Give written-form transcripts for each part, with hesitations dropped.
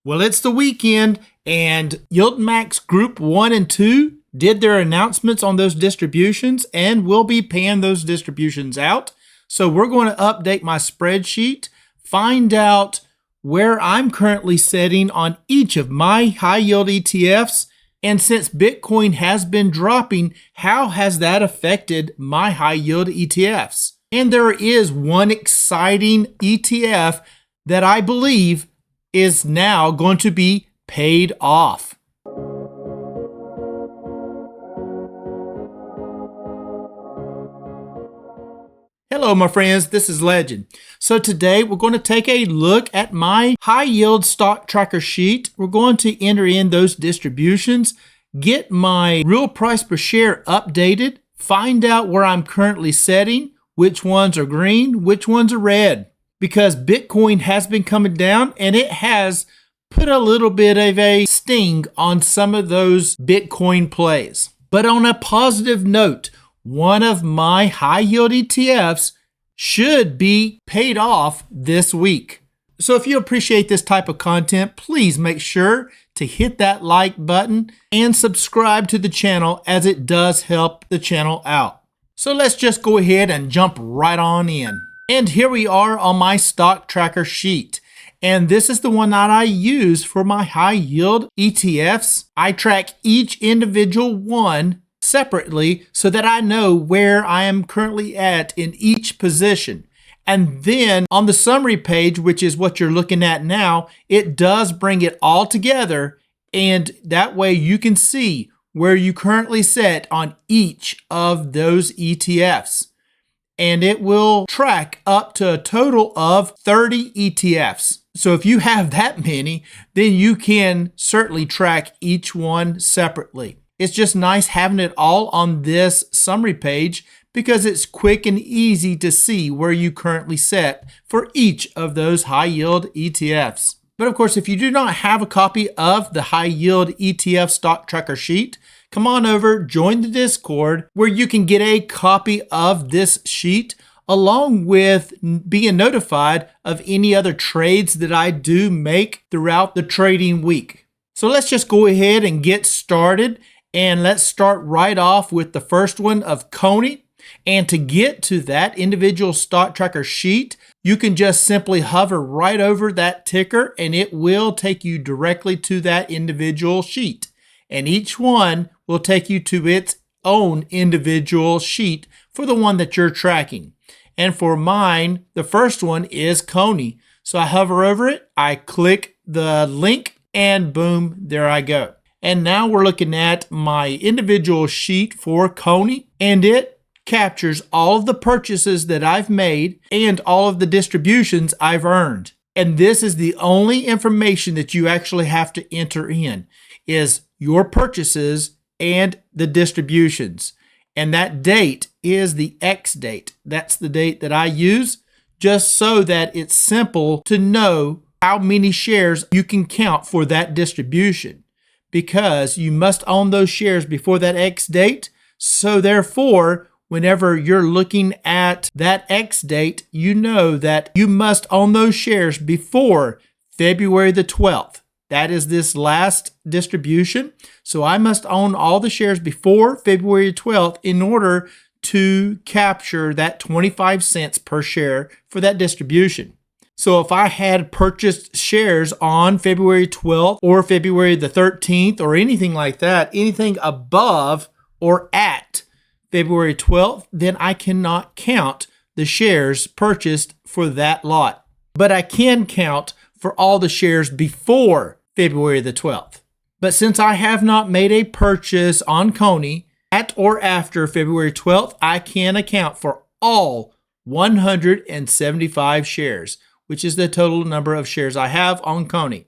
Well, it's the weekend, and YMAX Group 1 and 2 did their announcements on those distributions and will be paying those distributions out. So we're going to update my spreadsheet, find out where I'm currently setting on each of my high yield ETFs. And since Bitcoin has been dropping, how has that affected my high yield ETFs? And there is one exciting ETF that I believe is now going to be paid off. Hello, my friends, this is Legend. So today we're going to take a look at my high yield stock tracker sheet. We're going to enter in those distributions, get my real price per share updated, find out where I'm currently setting, which ones are green, which ones are red. Because Bitcoin has been coming down and it has put a little bit of a sting on some of those Bitcoin plays. But on a positive note, one of my high yield ETFs should be paid off this week. So if you appreciate this type of content, please make sure to hit that like button and subscribe to the channel, as it does help the channel out. So let's just go ahead and jump right on in. And here we are on my stock tracker sheet. And this is the one that I use for my high yield ETFs. I track each individual one separately so that I know where I am currently at in each position. And then on the summary page, which is what you're looking at now, it does bring it all together. And that way you can see where you currently set on each of those ETFs. And it will track up to a total of 30 ETFs. So if you have that many, then you can certainly track each one separately. It's just nice having it all on this summary page because it's quick and easy to see where you currently set for each of those high yield ETFs. But of course, if you do not have a copy of the high yield ETF stock tracker sheet, come on over, join the Discord where you can get a copy of this sheet along with being notified of any other trades that I do make throughout the trading week. So let's just go ahead and get started, and let's start right off with the first one of CONY. And to get to that individual stock tracker sheet, you can just simply hover right over that ticker and it will take you directly to that individual sheet. And each one will take you to its own individual sheet for the one that you're tracking. And for mine, the first one is CONY. So I hover over it, I click the link, and boom, there I go. And now we're looking at my individual sheet for CONY, and it captures all of the purchases that I've made and all of the distributions I've earned. And this is the only information that you actually have to enter in, is your purchases and the distributions. And that date is the X date. That's the date that I use, just so that it's simple to know how many shares you can count for that distribution, because you must own those shares before that X date. So therefore, whenever you're looking at that X date, you know that you must own those shares before February the 12th. That is this last distribution. So I must own all the shares before February 12th in order to capture that 25 cents per share for that distribution. So if I had purchased shares on February 12th or February the 13th or anything like that, anything above or at February 12th, then I cannot count the shares purchased for that lot. But I can count for all the shares before February the 12th. But since I have not made a purchase on CONY at or after February 12th, I can account for all 175 shares, which is the total number of shares I have on CONY.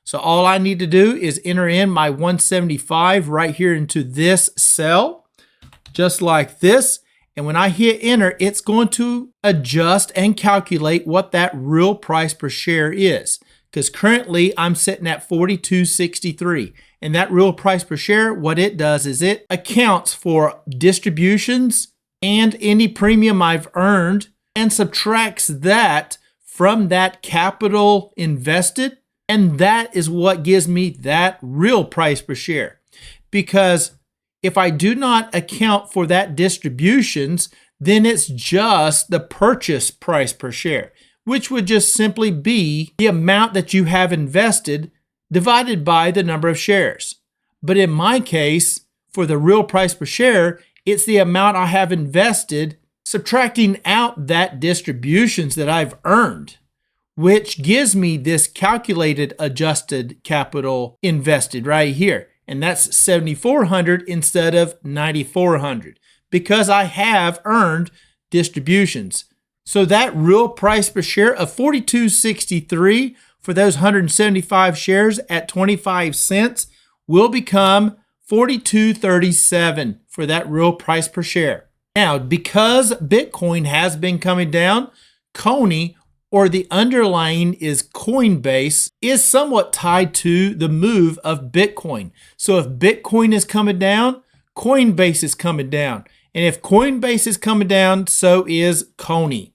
So all I need to do is enter in my 175 right here into this cell, just like this. And when I hit enter, it's going to adjust and calculate what that real price per share is. Because currently I'm sitting at 42.63. And that real price per share, what it does is it accounts for distributions and any premium I've earned and subtracts that from that capital invested And that is what gives me that real price per share. Because if I do not account for that distributions, then it's just the purchase price per share, which would just simply be the amount that you have invested divided by the number of shares. But in my case, for the real price per share, it's the amount I have invested subtracting out that distributions that I've earned, which gives me this calculated adjusted capital invested right here. And that's $7,400 instead of $9,400 because I have earned distributions. So that real price per share of $42.63 for those 175 shares at 25 cents will become $42.37 for that real price per share. Now, because Bitcoin has been coming down, CONY, or the underlying is Coinbase, is somewhat tied to the move of Bitcoin. So if Bitcoin is coming down, Coinbase is coming down. And if Coinbase is coming down, so is CONY.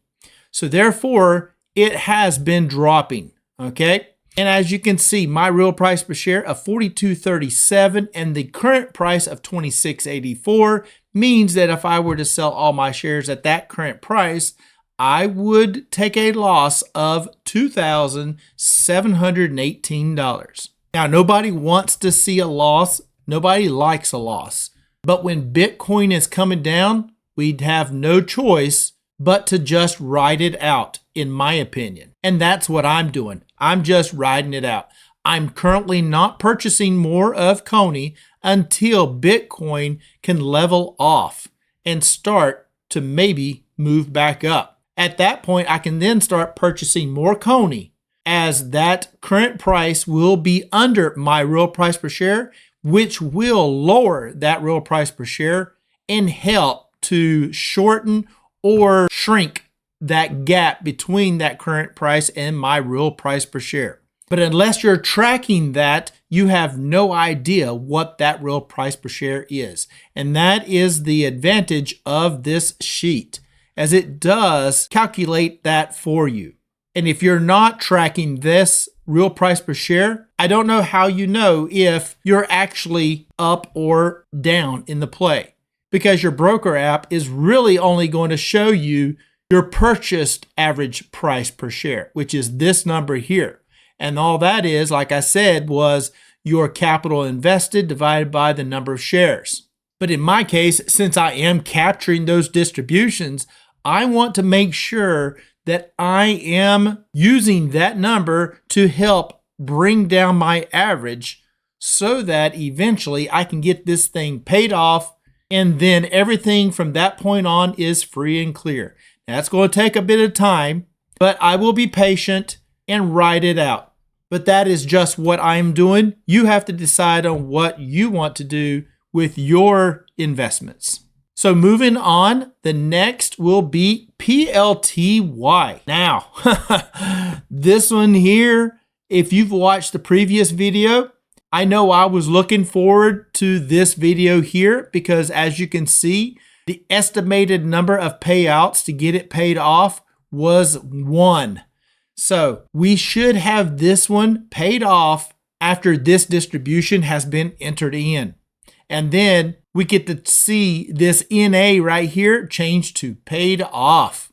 So therefore, it has been dropping, okay? And as you can see, my real price per share of $42.37 and the current price of $26.84 means that if I were to sell all my shares at that current price, I would take a loss of $2,718. Now, nobody wants to see a loss. Nobody likes a loss. But when Bitcoin is coming down, we'd have no choice but to just ride it out, in my opinion. And that's what I'm doing. I'm just riding it out. I'm currently not purchasing more of CONY until Bitcoin can level off and start to maybe move back up. At that point, I can then start purchasing more CONY, as that current price will be under my real price per share, which will lower that real price per share and help to shorten or shrink that gap between that current price and my real price per share. But unless you're tracking that, you have no idea what that real price per share is. And that is the advantage of this sheet, as it does calculate that for you. And if you're not tracking this real price per share, I don't know how you know if you're actually up or down in the play, because your broker app is really only going to show you your purchased average price per share, which is this number here. And all that is, like I said, was your capital invested divided by the number of shares. But in my case, since I am capturing those distributions, I want to make sure that I am using that number to help bring down my average so that eventually I can get this thing paid off, and then everything from that point on is free and clear. Now, that's going to take a bit of time, but I will be patient and ride it out. But that is just what I'm doing. You have to decide on what you want to do with your investments. So moving on, the next will be PLTY. Now, this one here, if you've watched the previous video, I know I was looking forward to this video here because, as you can see, the estimated number of payouts to get it paid off was 1. So we should have this one paid off after this distribution has been entered in. And then we get to see this NA right here change to paid off.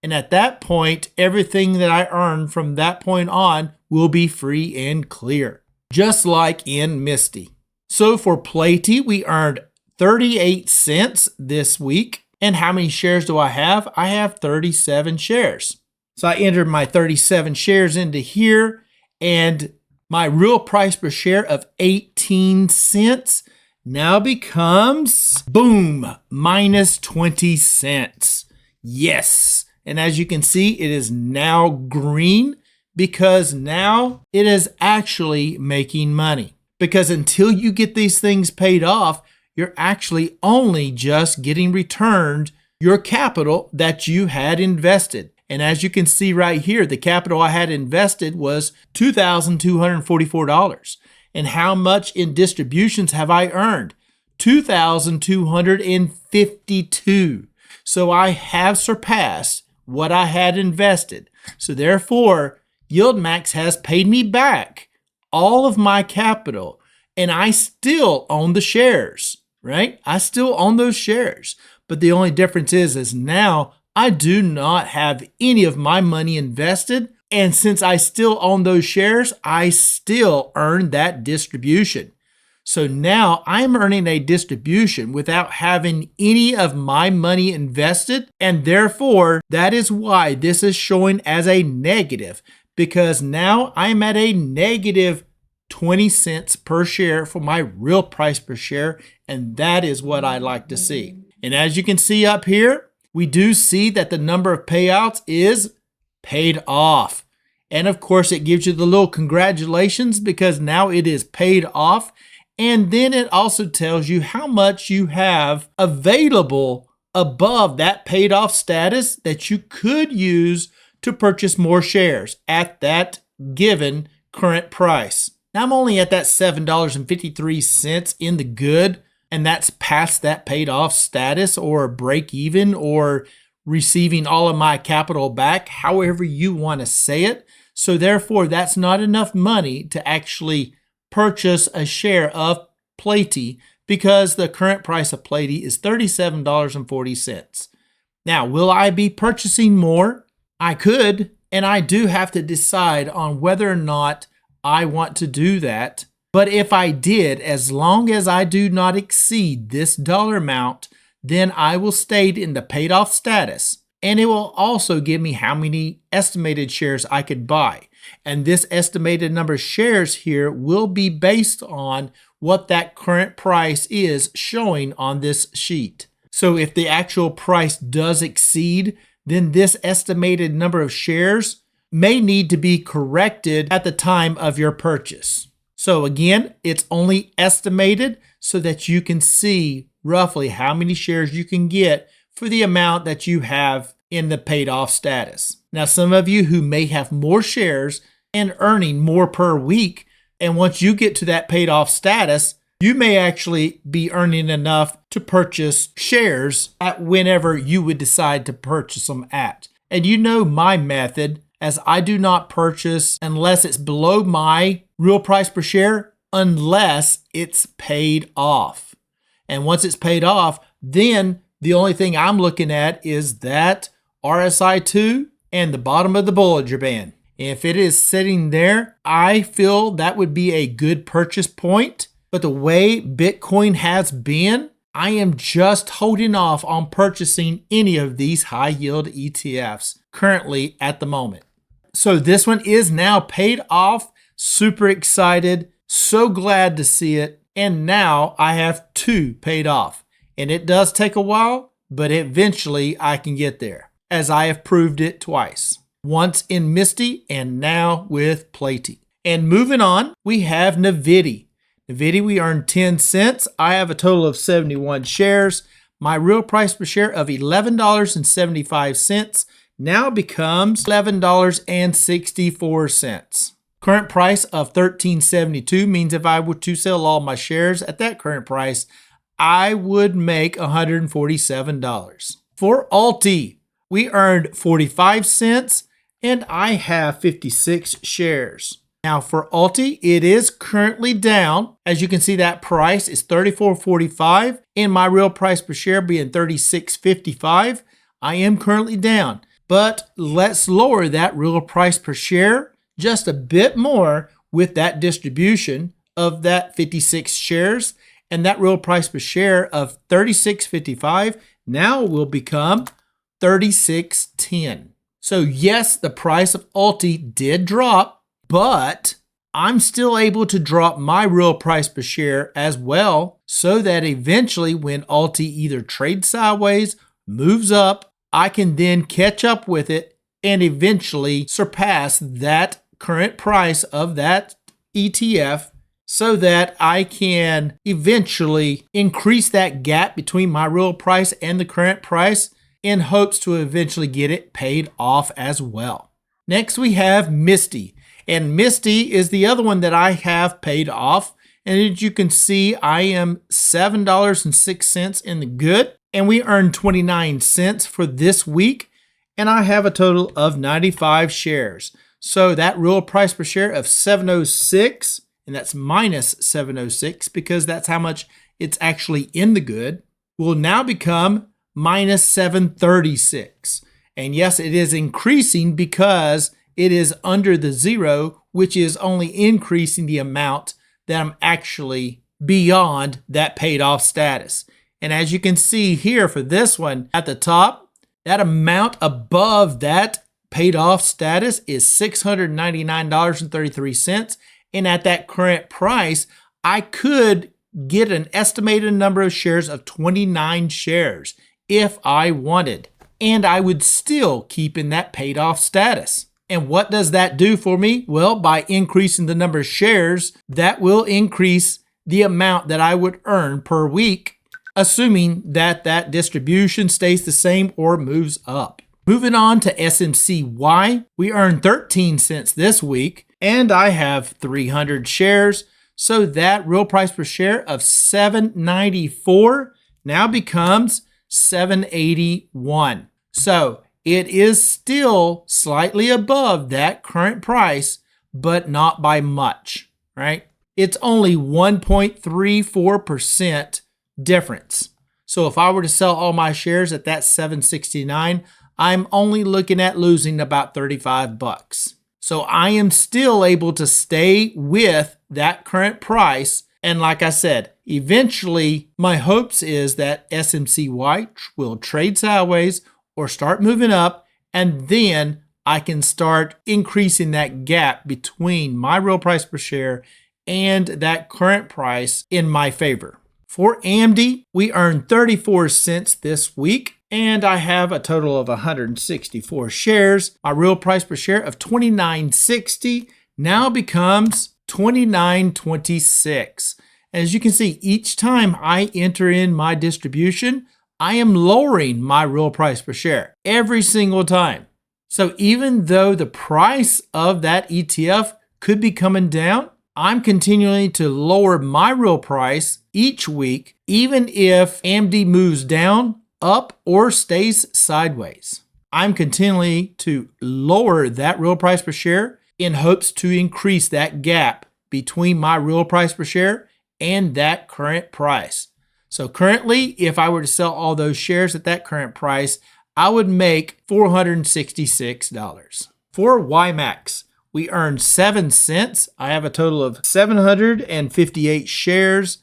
And at that point, everything that I earn from that point on will be free and clear, just like in MSTY. So for PLTY, we earned 38 cents this week. And how many shares do I have? I have 37 shares. So I entered my 37 shares into here, and my real price per share of 18 cents now becomes, boom, minus 20 cents. Yes. And as you can see, it is now green because now it is actually making money. Because until you get these things paid off, you're actually only just getting returned your capital that you had invested. And as you can see right here, the capital I had invested was $2,244. And how much in distributions have I earned? $2,252. So I have surpassed what I had invested. So therefore, YMAX has paid me back all of my capital, and I still own the shares, right? I still own those shares. But the only difference is now I do not have any of my money invested. And since I still own those shares, I still earn that distribution. So now I'm earning a distribution without having any of my money invested. And therefore, that is why this is showing as a negative, because now I'm at a negative 20 cents per share for my real price per share. And that is what I like to see. And as you can see up here, we do see that the number of payouts is paid off. And of course, it gives you the little congratulations because now it is paid off. And then it also tells you how much you have available above that paid off status that you could use to purchase more shares at that given current price. Now I'm only at that $7.53 in the good, and that's past that paid off status or break even or receiving all of my capital back, however you want to say it. So therefore, that's not enough money to actually purchase a share of PLTY because the current price of PLTY is $37.40. Now, will I be purchasing more? I could, and I do have to decide on whether or not I want to do that. But if I did, as long as I do not exceed this dollar amount, then I will stay in the paid off status. And it will also give me how many estimated shares I could buy. And this estimated number of shares here will be based on what that current price is showing on this sheet. So if the actual price does exceed, then this estimated number of shares may need to be corrected at the time of your purchase. So again, it's only estimated so that you can see roughly how many shares you can get for the amount that you have in the paid off status. Now, some of you who may have more shares and earning more per week, and once you get to that paid off status, you may actually be earning enough to purchase shares at whenever you would decide to purchase them at. And you know my method, as I do not purchase unless it's below my real price per share, unless it's paid off. And once it's paid off, then the only thing I'm looking at is that RSI2 and the bottom of the Bollinger Band. If it is sitting there, I feel that would be a good purchase point. But the way Bitcoin has been, I am just holding off on purchasing any of these high yield ETFs currently at the moment. So this one is now paid off. Super excited. So glad to see it. And now I have 2 paid off. And it does take a while, but eventually I can get there, as I have proved it twice. Once in MSTY and now with PLTY. And moving on, we have NVDY. NVDY, we earned 10 cents. I have a total of 71 shares. My real price per share of $11.75 now becomes $11.64. Current price of $13.72 means if I were to sell all my shares at that current price, I would make $147. For ULTY, we earned 45 cents and I have 56 shares. Now for ULTY, it is currently down. As you can see, that price is $34.45 and my real price per share being $36.55. I am currently down, but let's lower that real price per share just a bit more with that distribution of that 56 shares, and that real price per share of $36.55 now will become $36.10. So yes, the price of ULTY did drop, but I'm still able to drop my real price per share as well, so that eventually when ULTY either trades sideways, moves up, I can then catch up with it and eventually surpass that current price of that ETF, so that I can eventually increase that gap between my real price and the current price in hopes to eventually get it paid off as well. Next, we have MSTY. And MSTY is the other one that I have paid off. And as you can see, I am $7.06 in the good. And we earned 29 cents for this week. And I have a total of 95 shares. So that real price per share of 706, and that's minus 706 because that's how much it's actually in the good, will now become minus 736. And yes, it is increasing because it is under the zero, which is only increasing the amount that I'm actually beyond that paid off status. And as you can see here for this one at the top, that amount above that paid off status is $699.33. And at that current price, I could get an estimated number of shares of 29 shares if I wanted. And I would still keep in that paid off status. And what does that do for me? Well, by increasing the number of shares, that will increase the amount that I would earn per week, assuming that that distribution stays the same or moves up. Moving on to SMCY, we earned 13 cents this week, and I have 300 shares. So that real price per share of $7.94 now becomes $7.81. So it is still slightly above that current price, but not by much, right? It's only 1.34% difference. So if I were to sell all my shares at that $7.69, I'm only looking at losing about 35 bucks. So I am still able to stay with that current price. And like I said, eventually my hopes is that SMCY will trade sideways or start moving up, and then I can start increasing that gap between my real price per share and that current price in my favor. For AMDY, we earned 34 cents this week, and I have a total of 164 shares. My real price per share of $29.60 now becomes $29.26. As you can see, each time I enter in my distribution, I am lowering my real price per share every single time. So even though the price of that ETF could be coming down, I'm continuing to lower my real price each week, even if AMD moves down, up, or stays sideways. I'm continuing to lower that real price per share in hopes to increase that gap between my real price per share and that current price. So currently, if I were to sell all those shares at that current price, I would make $466. For YMAX, we earned 7 cents. I have a total of 758 shares.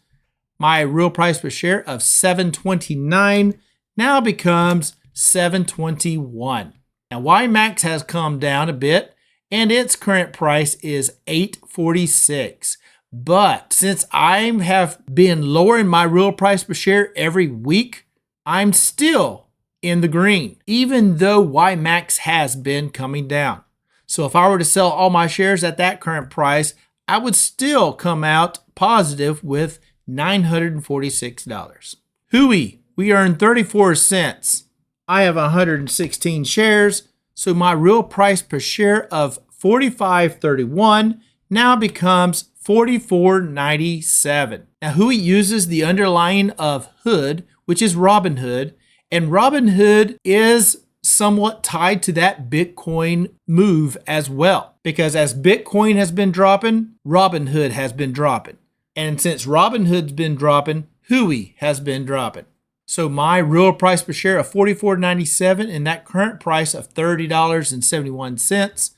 My real price per share of $7.29 now becomes $7.21. Now YMAX has come down a bit, and its current price is $8.46. But since I have been lowering my real price per share every week, I'm still in the green, even though YMAX has been coming down. So if I were to sell all my shares at that current price, I would still come out positive with $946. HUI, we earned 34 cents. I have 116 shares, so my real price per share of $45.31 now becomes $44.97. Now, HUI uses the underlying of HOOD, which is Robinhood, and Robinhood is somewhat tied to that Bitcoin move as well, because as Bitcoin has been dropping, Robinhood has been dropping. And since Robinhood's been dropping, HUI has been dropping. So my real price per share of $44.97 and that current price of $30.71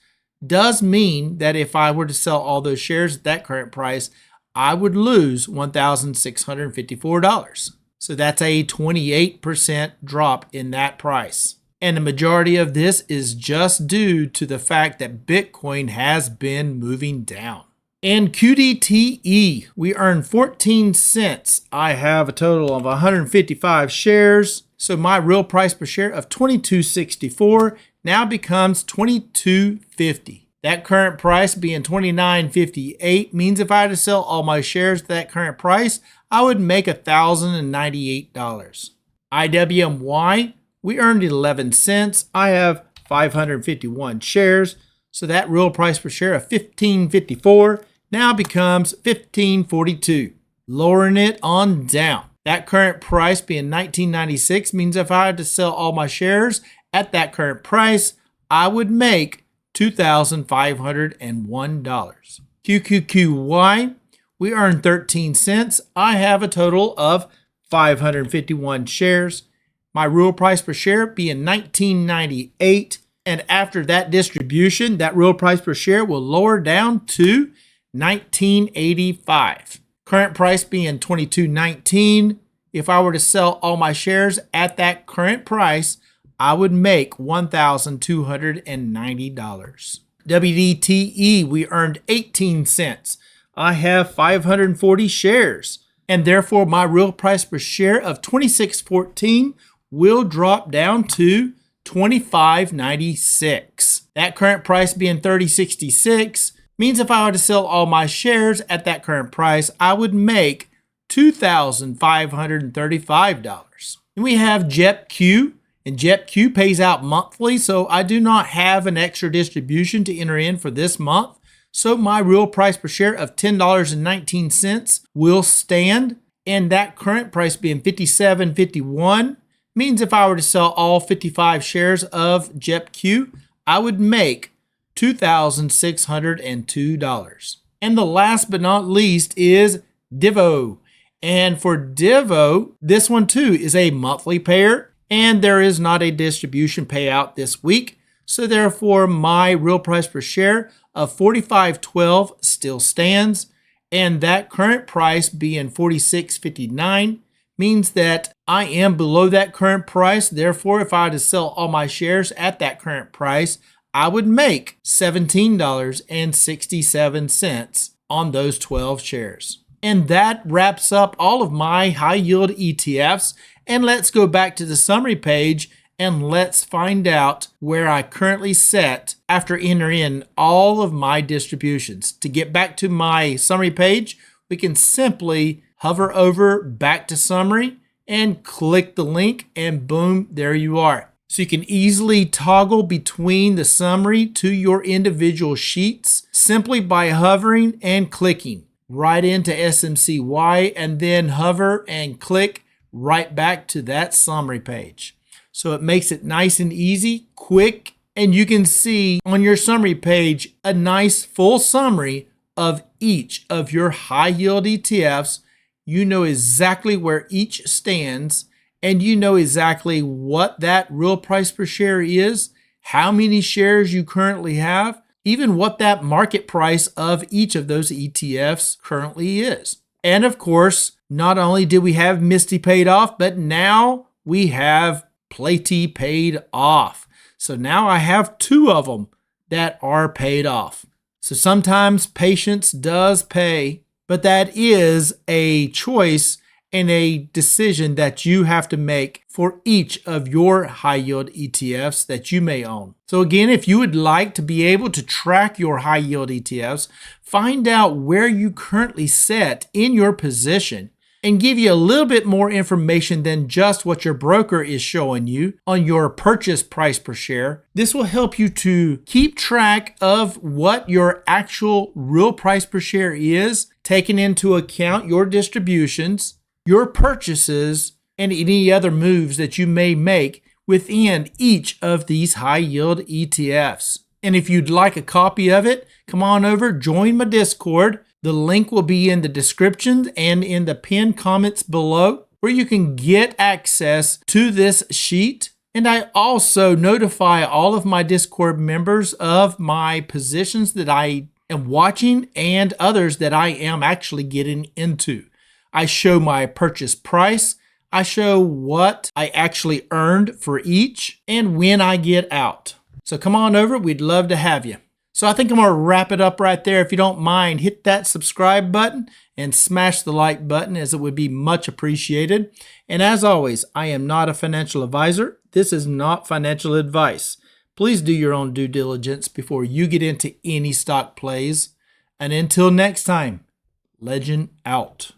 does mean that if I were to sell all those shares at that current price, I would lose $1,654. So that's a 28% drop in that price. And the majority of this is just due to the fact that Bitcoin has been moving down. And QDTE, we earned 14 cents. I have a total of 155 shares. So my real price per share of $22.64 now becomes $22.50. That current price being $29.58 means if I had to sell all my shares at that current price, I would make $1,098. IWMY, we earned 11 cents. I have 551 shares. So that real price per share of $15.54 now becomes $15.42. Lowering it on down. That current price being $19.96 means if I had to sell all my shares at that current price, I would make $2,501. QQQY, we earned 13 cents. I have a total of 551 shares. My real price per share being $19.98. And after that distribution, that real price per share will lower down to $19.85. Current price being $22.19. If I were to sell all my shares at that current price, I would make $1,290. WDTE, we earned 18 cents. I have 540 shares, and therefore my real price per share of $26.14 will drop down to $25.96. That current price being $30.66 means if I were to sell all my shares at that current price, I would make $2,535. And we have JEPQ, and JEPQ pays out monthly, so I do not have an extra distribution to enter in for this month. So my real price per share of $10.19 will stand, and that current price being $57.51 means if I were to sell all 55 shares of JEPQ, I would make $2,602. And the last but not least is DIVO. And for DIVO, this one too is a monthly payer, and there is not a distribution payout this week. So therefore, my real price per share of $45.12 still stands, and that current price being $46.59 means that I am below that current price. Therefore, if I had to sell all my shares at that current price, I would make $17.67 on those 12 shares. And that wraps up all of my high yield ETFs. And let's go back to the summary page and let's find out where I currently set after entering in all of my distributions. To get back to my summary page, we can simply hover over back to summary and click the link, and boom, there you are. So you can easily toggle between the summary to your individual sheets simply by hovering and clicking right into SMCY, and then hover and click right back to that summary page. So it makes it nice and easy, quick, and you can see on your summary page a nice full summary of each of your high yield ETFs. You know exactly where each stands, and you know exactly what that real price per share is, how many shares you currently have, even what that market price of each of those ETFs currently is. And of course, not only did we have MSTY paid off, but now we have PLTY paid off. So now I have two of them that are paid off. So sometimes patience does pay, but that is a choice and a decision that you have to make for each of your high yield ETFs that you may own. So again, if you would like to be able to track your high yield ETFs, find out where you currently set in your position, and give you a little bit more information than just what your broker is showing you on your purchase price per share. This will help you to keep track of what your actual real price per share is, taking into account your distributions, your purchases, and any other moves that you may make within each of these high yield ETFs. And if you'd like a copy of it, come on over, join my Discord. The link will be in the description and in the pinned comments below, where you can get access to this sheet. And I also notify all of my Discord members of my positions that I am watching and others that I am actually getting into. I show my purchase price, I show what I actually earned for each, and when I get out. So come on over, we'd love to have you. So I think I'm gonna wrap it up right there. If you don't mind, hit that subscribe button and smash the like button, as it would be much appreciated. And as always, I am not a financial advisor. This is not financial advice. Please do your own due diligence before you get into any stock plays. And until next time, Legend out.